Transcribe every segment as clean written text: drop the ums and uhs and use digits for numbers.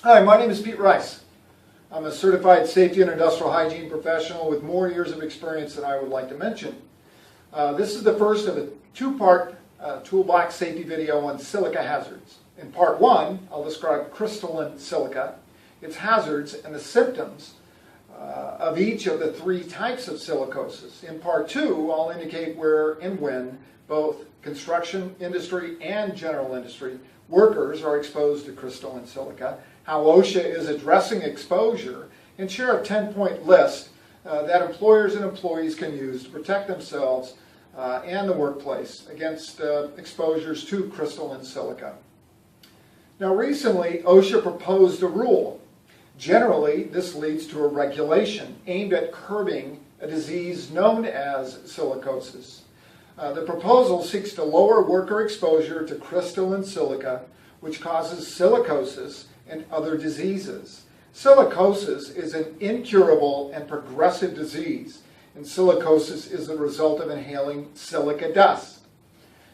Hi, my name is Pete Rice. I'm a certified safety and industrial hygiene professional with more years of experience than I would like to mention. This is the first of a two-part toolbox safety video on silica hazards. In part one, I'll describe crystalline silica, its hazards, and the symptoms of each of the three types of silicosis. In part two, I'll indicate where and when both construction industry and general industry workers are exposed to crystalline silica, how OSHA is addressing exposure, and share a 10-point list that employers and employees can use to protect themselves and the workplace against exposures to crystalline silica. Now recently, OSHA proposed a rule. Generally, this leads to a regulation aimed at curbing a disease known as silicosis. The proposal seeks to lower worker exposure to crystalline silica, which causes silicosis and other diseases. Silicosis is an incurable and progressive disease, and silicosis is the result of inhaling silica dust.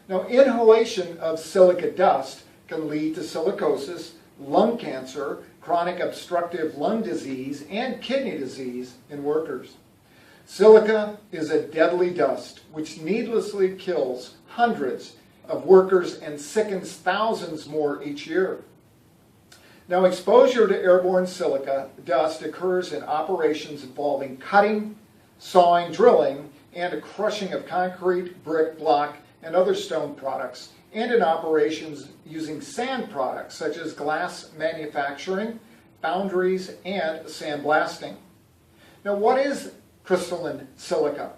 Now, inhalation of silica dust can lead to silicosis, lung cancer, chronic obstructive lung disease, and kidney disease in workers. Silica is a deadly dust which needlessly kills hundreds of workers and sickens thousands more each year. Now, exposure to airborne silica dust occurs in operations involving cutting, sawing, drilling, and a crushing of concrete, brick, block, and other stone products, and in operations using sand products such as glass manufacturing, foundries, and sandblasting. Now, what is crystalline silica?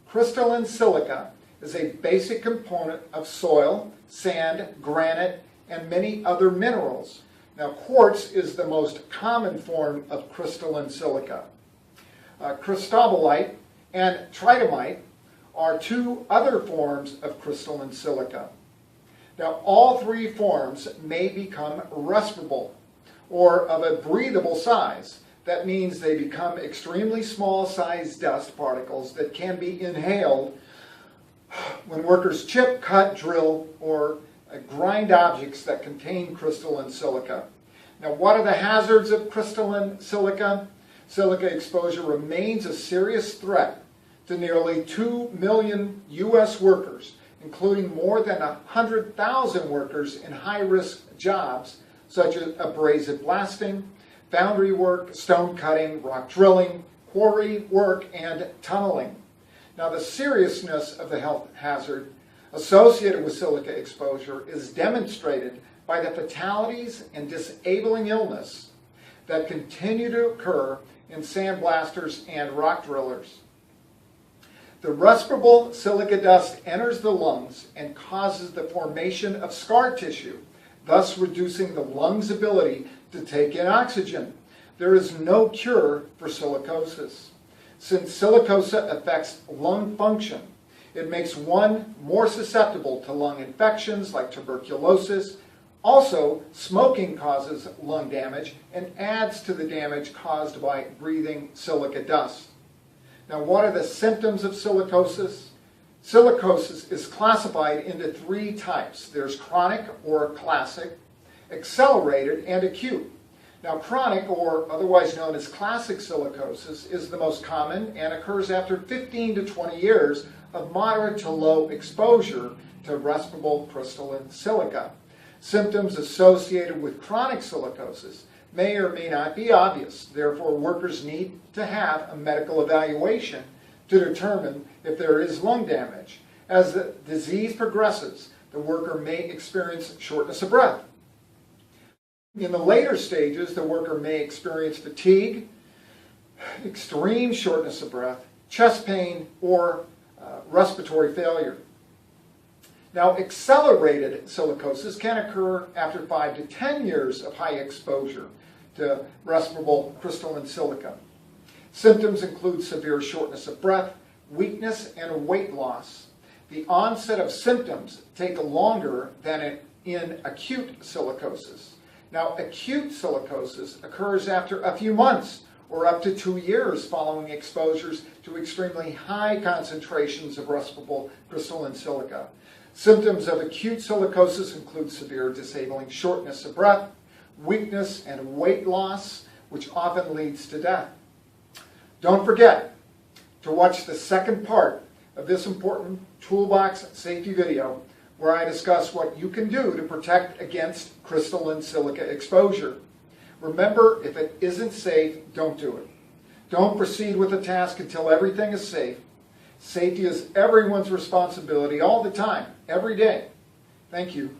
Crystalline silica is a basic component of soil, sand, granite, and many other minerals. Now, quartz is the most common form of crystalline silica. Cristobalite and tritomite are two other forms of crystalline silica. Now, all three forms may become respirable or of a breathable size. That means they become extremely small sized dust particles that can be inhaled when workers chip, cut, drill, or grind objects that contain crystalline silica. Now, what are the hazards of crystalline silica? Silica exposure remains a serious threat to nearly 2 million U.S. workers, including more than 100,000 workers in high-risk jobs such as abrasive blasting, foundry work, stone cutting, rock drilling, quarry work, and tunneling. Now, the seriousness of the health hazard associated with silica exposure is demonstrated by the fatalities and disabling illness that continue to occur in sandblasters and rock drillers. The respirable silica dust enters the lungs and causes the formation of scar tissue, thus reducing the lungs' ability to take in oxygen. There is no cure for silicosis. Since silicosis affects lung function, it makes one more susceptible to lung infections like tuberculosis. Also, smoking causes lung damage and adds to the damage caused by breathing silica dust. Now, what are the symptoms of silicosis? Silicosis is classified into three types. There's chronic or classic, accelerated, and acute. Now, chronic, or otherwise known as classic silicosis, is the most common and occurs after 15 to 20 years of moderate to low exposure to respirable crystalline silica. Symptoms associated with chronic silicosis may or may not be obvious. Therefore, workers need to have a medical evaluation to determine if there is lung damage. As the disease progresses, the worker may experience shortness of breath. In the later stages, the worker may experience fatigue, extreme shortness of breath, chest pain, or respiratory failure. Now, accelerated silicosis can occur after 5 to 10 years of high exposure to respirable crystalline silica. Symptoms include severe shortness of breath, weakness, and weight loss. The onset of symptoms take longer than in acute silicosis. Now, acute silicosis occurs after a few months or up to 2 years following exposures to extremely high concentrations of respirable crystalline silica. Symptoms of acute silicosis include severe disabling shortness of breath, weakness, and weight loss, which often leads to death. Don't forget to watch the second part of this important toolbox safety video, where I discuss what you can do to protect against crystalline silica exposure. Remember, if it isn't safe, don't do it. Don't proceed with the task until everything is safe. Safety is everyone's responsibility all the time, every day. Thank you.